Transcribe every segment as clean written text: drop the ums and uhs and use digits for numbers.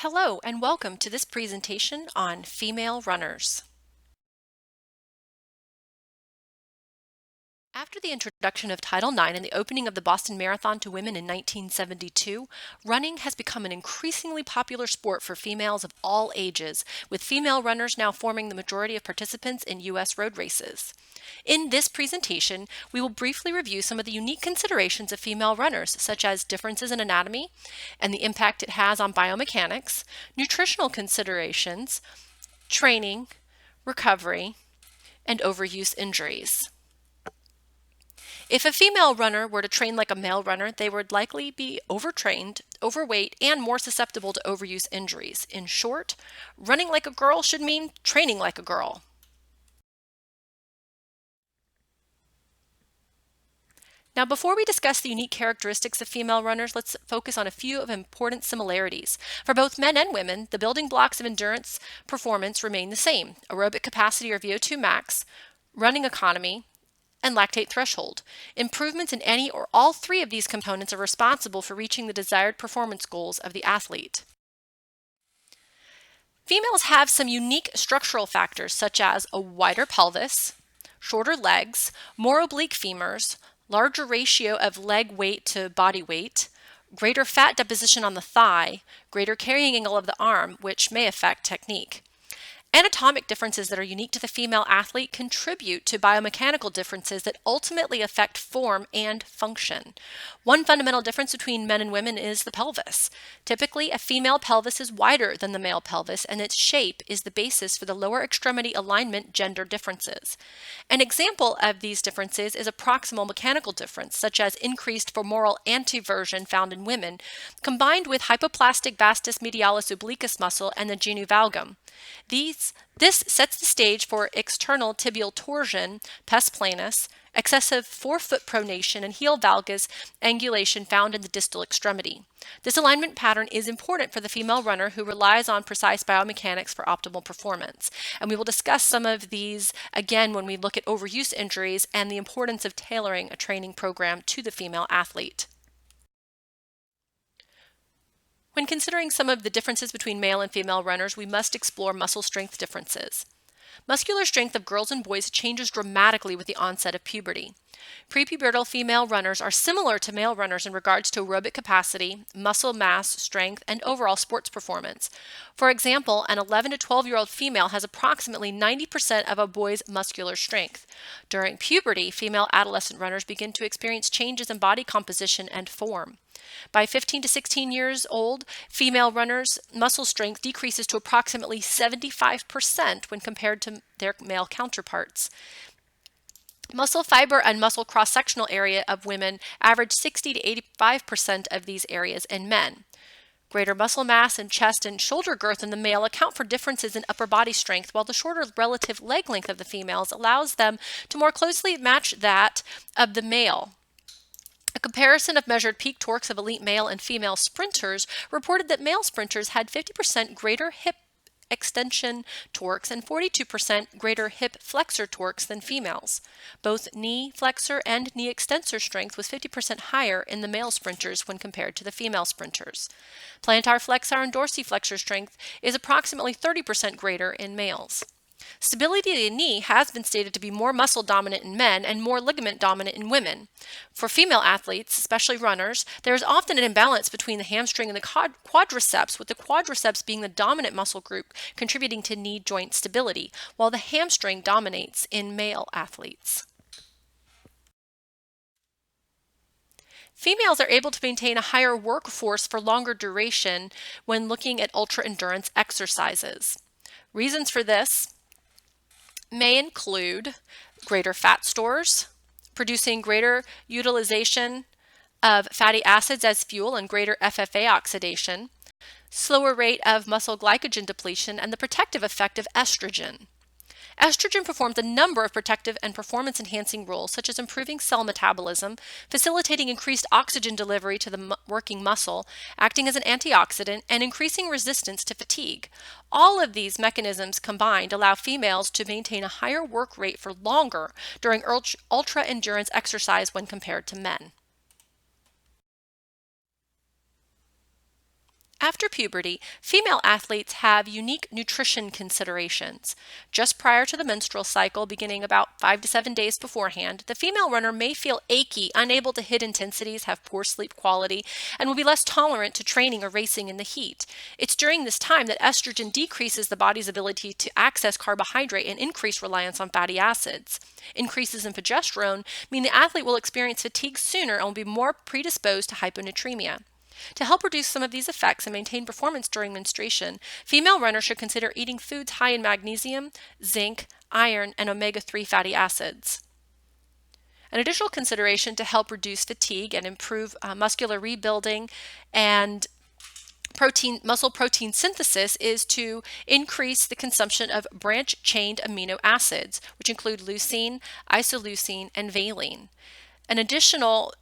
Hello and welcome to this presentation on female runners. After the introduction of Title IX and the opening of the Boston Marathon to women in 1972, running has become an increasingly popular sport for females of all ages, with female runners now forming the majority of participants in U.S. road races. In this presentation, we will briefly review some of the unique considerations of female runners, such as differences in anatomy and the impact it has on biomechanics, nutritional considerations, training, recovery, and overuse injuries. If a female runner were to train like a male runner, they would likely be overtrained, overweight, and more susceptible to overuse injuries. In short, running like a girl should mean training like a girl. Now, before we discuss the unique characteristics of female runners, let's focus on a few of important similarities. For both men and women, the building blocks of endurance performance remain the same: aerobic capacity or VO2 max, running economy, and lactate threshold. Improvements in any or all three of these components are responsible for reaching the desired performance goals of the athlete. Females have some unique structural factors such as a wider pelvis, shorter legs, more oblique femurs, larger ratio of leg weight to body weight, greater fat deposition on the thigh, greater carrying angle of the arm, which may affect technique. Anatomic differences that are unique to the female athlete contribute to biomechanical differences that ultimately affect form and function. One fundamental difference between men and women is the pelvis. Typically, a female pelvis is wider than the male pelvis, and its shape is the basis for the lower extremity alignment gender differences. An example of these differences is a proximal mechanical difference, such as increased femoral anteversion found in women, combined with hypoplastic vastus medialis obliquus muscle and the genu valgum. This sets the stage for external tibial torsion, pes planus, excessive forefoot pronation, and heel valgus angulation found in the distal extremity. This alignment pattern is important for the female runner who relies on precise biomechanics for optimal performance. And we will discuss some of these again when we look at overuse injuries and the importance of tailoring a training program to the female athlete. When considering some of the differences between male and female runners, we must explore muscle strength differences. Muscular strength of girls and boys changes dramatically with the onset of puberty. Prepubertal female runners are similar to male runners in regards to aerobic capacity, muscle mass, strength, and overall sports performance. For example, an 11 to 12-year-old female has approximately 90% of a boy's muscular strength. During puberty, female adolescent runners begin to experience changes in body composition and form. By 15 to 16 years old, female runners' muscle strength decreases to approximately 75% when compared to their male counterparts. Muscle fiber and muscle cross-sectional area of women average 60 to 85% of these areas in men. Greater muscle mass and chest and shoulder girth in the male account for differences in upper body strength, while the shorter relative leg length of the females allows them to more closely match that of the male. A comparison of measured peak torques of elite male and female sprinters reported that male sprinters had 50% greater hip extension torques and 42% greater hip flexor torques than females. Both knee flexor and knee extensor strength was 50% higher in the male sprinters when compared to the female sprinters. Plantar flexor and dorsiflexor strength is approximately 30% greater in males. Stability of the knee has been stated to be more muscle dominant in men and more ligament dominant in women. For female athletes, especially runners, there is often an imbalance between the hamstring and the quadriceps, with the quadriceps being the dominant muscle group contributing to knee joint stability, while the hamstring dominates in male athletes. Females are able to maintain a higher workforce for longer duration when looking at ultra-endurance exercises. Reasons for this may include greater fat stores, producing greater utilization of fatty acids as fuel and greater FFA oxidation, slower rate of muscle glycogen depletion, and the protective effect of estrogen. Estrogen performs a number of protective and performance-enhancing roles, such as improving cell metabolism, facilitating increased oxygen delivery to the working muscle, acting as an antioxidant, and increasing resistance to fatigue. All of these mechanisms combined allow females to maintain a higher work rate for longer during ultra-endurance exercise when compared to men. After puberty, female athletes have unique nutrition considerations. Just prior to the menstrual cycle, beginning about 5 to 7 days beforehand, the female runner may feel achy, unable to hit intensities, have poor sleep quality, and will be less tolerant to training or racing in the heat. It's during this time that estrogen decreases the body's ability to access carbohydrate and increase reliance on fatty acids. Increases in progesterone mean the athlete will experience fatigue sooner and will be more predisposed to hyponatremia. To help reduce some of these effects and maintain performance during menstruation, female runners should consider eating foods high in magnesium, zinc, iron, and omega-3 fatty acids. An additional consideration to help reduce fatigue and improve muscular rebuilding and muscle protein synthesis is to increase the consumption of branch-chained amino acids, which include leucine, isoleucine, and valine. An additional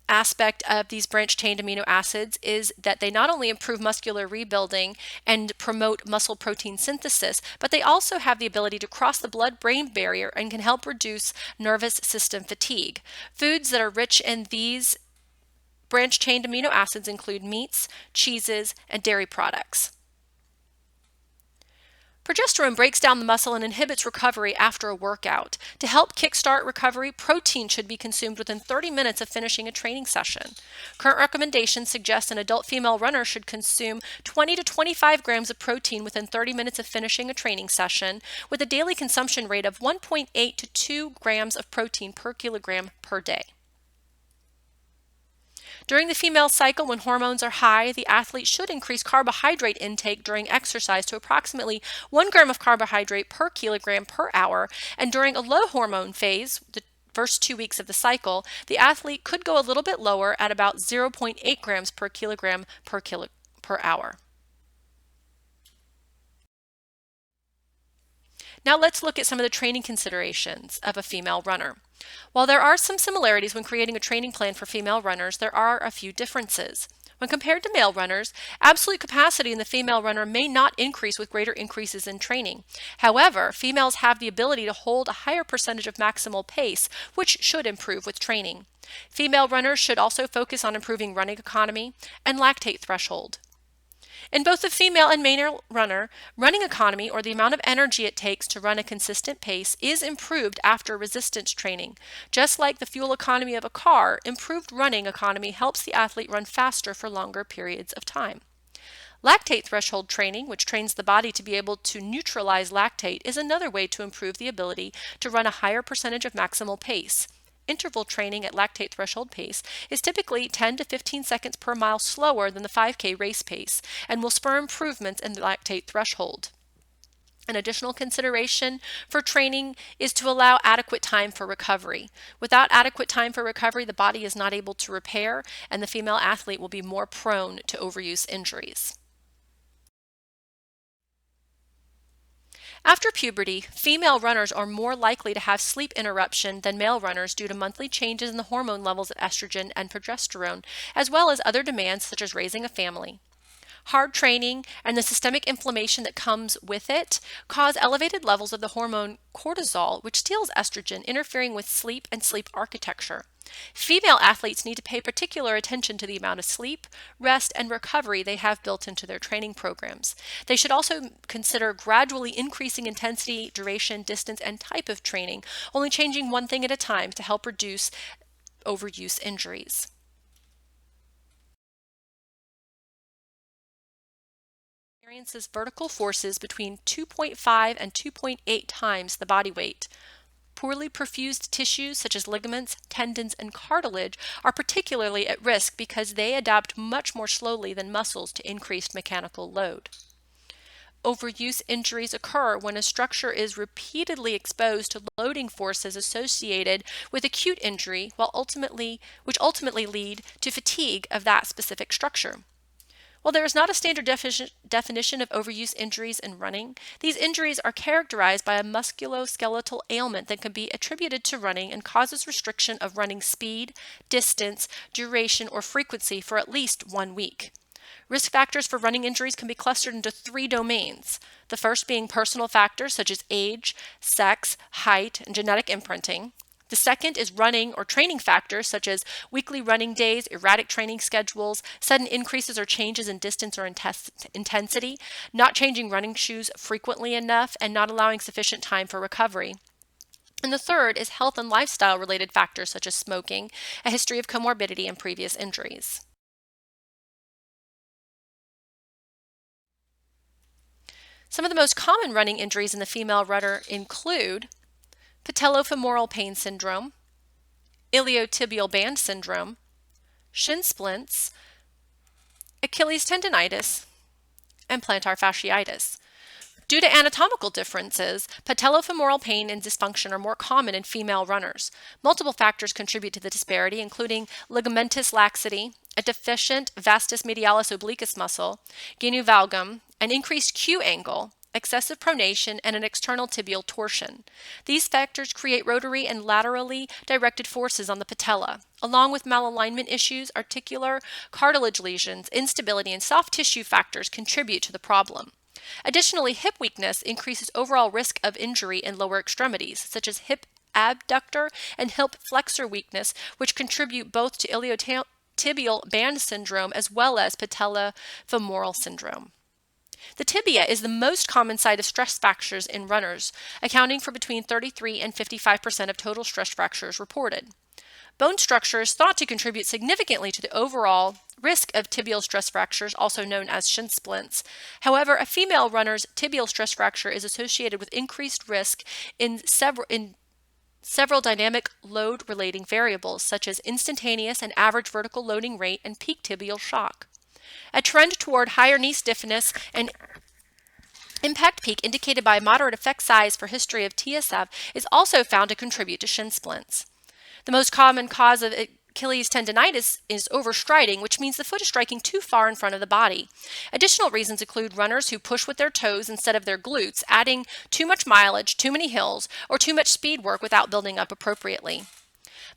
aspect of these branch-chained amino acids is that they not only improve muscular rebuilding and promote muscle protein synthesis, but they also have the ability to cross the blood-brain barrier and can help reduce nervous system fatigue. Foods that are rich in these branch-chained amino acids include meats, cheeses, and dairy products. Progesterone breaks down the muscle and inhibits recovery after a workout. To help kickstart recovery, protein should be consumed within 30 minutes of finishing a training session. Current recommendations suggest an adult female runner should consume 20 to 25 grams of protein within 30 minutes of finishing a training session, with a daily consumption rate of 1.8 to 2 grams of protein per kilogram per day. During the female cycle, when hormones are high, the athlete should increase carbohydrate intake during exercise to approximately 1 gram of carbohydrate per kilogram per hour, and during a low hormone phase, the first 2 weeks of the cycle, the athlete could go a little bit lower at about 0.8 grams per kilogram per hour. Now let's look at some of the training considerations of a female runner. While there are some similarities when creating a training plan for female runners, there are a few differences. When compared to male runners, absolute capacity in the female runner may not increase with greater increases in training. However, females have the ability to hold a higher percentage of maximal pace, which should improve with training. Female runners should also focus on improving running economy and lactate threshold. In both the female and male runner, running economy, or the amount of energy it takes to run a consistent pace, is improved after resistance training. Just like the fuel economy of a car, improved running economy helps the athlete run faster for longer periods of time. Lactate threshold training, which trains the body to be able to neutralize lactate, is another way to improve the ability to run a higher percentage of maximal pace. Interval training at lactate threshold pace is typically 10 to 15 seconds per mile slower than the 5K race pace and will spur improvements in the lactate threshold. An additional consideration for training is to allow adequate time for recovery. Without adequate time for recovery, the body is not able to repair, and the female athlete will be more prone to overuse injuries. After puberty, female runners are more likely to have sleep interruption than male runners due to monthly changes in the hormone levels of estrogen and progesterone, as well as other demands such as raising a family. Hard training and the systemic inflammation that comes with it cause elevated levels of the hormone cortisol, which steals estrogen, interfering with sleep and sleep architecture. Female athletes need to pay particular attention to the amount of sleep, rest, and recovery they have built into their training programs. They should also consider gradually increasing intensity, duration, distance, and type of training, only changing one thing at a time to help reduce overuse injuries. Experiences vertical forces between 2.5 and 2.8 times the body weight. Poorly perfused tissues such as ligaments, tendons, and cartilage are particularly at risk because they adapt much more slowly than muscles to increased mechanical load. Overuse injuries occur when a structure is repeatedly exposed to loading forces associated with acute injury, which ultimately lead to fatigue of that specific structure. While there is not a standard definition of overuse injuries in running, these injuries are characterized by a musculoskeletal ailment that can be attributed to running and causes restriction of running speed, distance, duration, or frequency for at least 1 week. Risk factors for running injuries can be clustered into 3 domains, the first being personal factors such as age, sex, height, and genetic imprinting. The second is running or training factors such as weekly running days, erratic training schedules, sudden increases or changes in distance or intensity, not changing running shoes frequently enough, and not allowing sufficient time for recovery. And the third is health and lifestyle related factors such as smoking, a history of comorbidity, and previous injuries. Some of the most common running injuries in the female runner include patellofemoral pain syndrome, iliotibial band syndrome, shin splints, Achilles tendonitis, and plantar fasciitis. Due to anatomical differences, patellofemoral pain and dysfunction are more common in female runners. Multiple factors contribute to the disparity, including ligamentous laxity, a deficient vastus medialis obliquus muscle, genu valgum, an increased Q angle, excessive pronation, and an external tibial torsion. These factors create rotary and laterally directed forces on the patella. Along with malalignment issues, articular cartilage lesions, instability, and soft tissue factors contribute to the problem. Additionally, hip weakness increases overall risk of injury in lower extremities, such as hip abductor and hip flexor weakness, which contribute both to iliotibial band syndrome as well as patellofemoral syndrome. The tibia is the most common site of stress fractures in runners, accounting for between 33 and 55% of total stress fractures reported. Bone structure is thought to contribute significantly to the overall risk of tibial stress fractures, also known as shin splints. However, a female runner's tibial stress fracture is associated with increased risk in several dynamic load-relating variables, such as instantaneous and average vertical loading rate and peak tibial shock. A trend toward higher knee stiffness and impact peak indicated by moderate effect size for history of TSF is also found to contribute to shin splints. The most common cause of Achilles tendonitis is overstriding, which means the foot is striking too far in front of the body. Additional reasons include runners who push with their toes instead of their glutes, adding too much mileage, too many hills, or too much speed work without building up appropriately.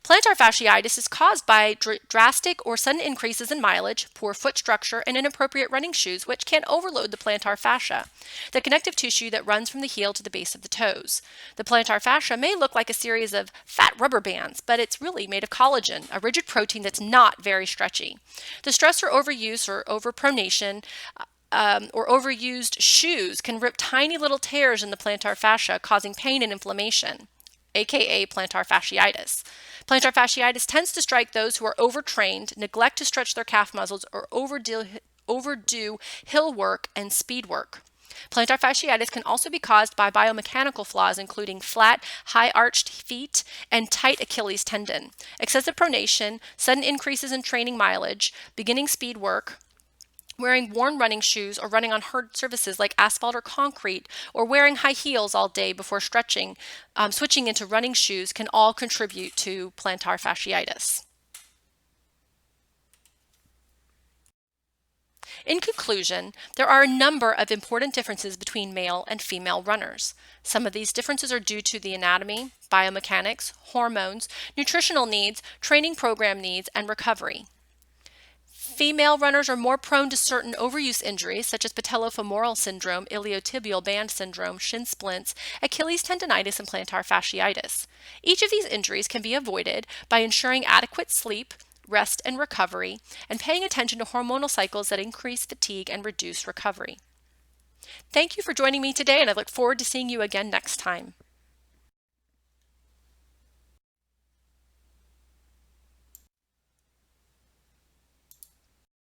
Plantar fasciitis is caused by drastic or sudden increases in mileage, poor foot structure, and inappropriate running shoes, which can overload the plantar fascia, the connective tissue that runs from the heel to the base of the toes. The plantar fascia may look like a series of fat rubber bands, but it's really made of collagen, a rigid protein that's not very stretchy. The stress or overuse or overpronation or overused shoes can rip tiny little tears in the plantar fascia, causing pain and inflammation, aka plantar fasciitis. Plantar fasciitis tends to strike those who are overtrained, neglect to stretch their calf muscles, or overdo hill work and speed work. Plantar fasciitis can also be caused by biomechanical flaws, including flat, high-arched feet and tight Achilles tendon, excessive pronation, sudden increases in training mileage, beginning speed work, wearing worn running shoes, or running on hard surfaces like asphalt or concrete, or wearing high heels all day before switching into running shoes can all contribute to plantar fasciitis. In conclusion, there are a number of important differences between male and female runners. Some of these differences are due to the anatomy, biomechanics, hormones, nutritional needs, training program needs, and recovery. Female runners are more prone to certain overuse injuries such as patellofemoral syndrome, iliotibial band syndrome, shin splints, Achilles tendonitis, and plantar fasciitis. Each of these injuries can be avoided by ensuring adequate sleep, rest, and recovery, and paying attention to hormonal cycles that increase fatigue and reduce recovery. Thank you for joining me today, and I look forward to seeing you again next time.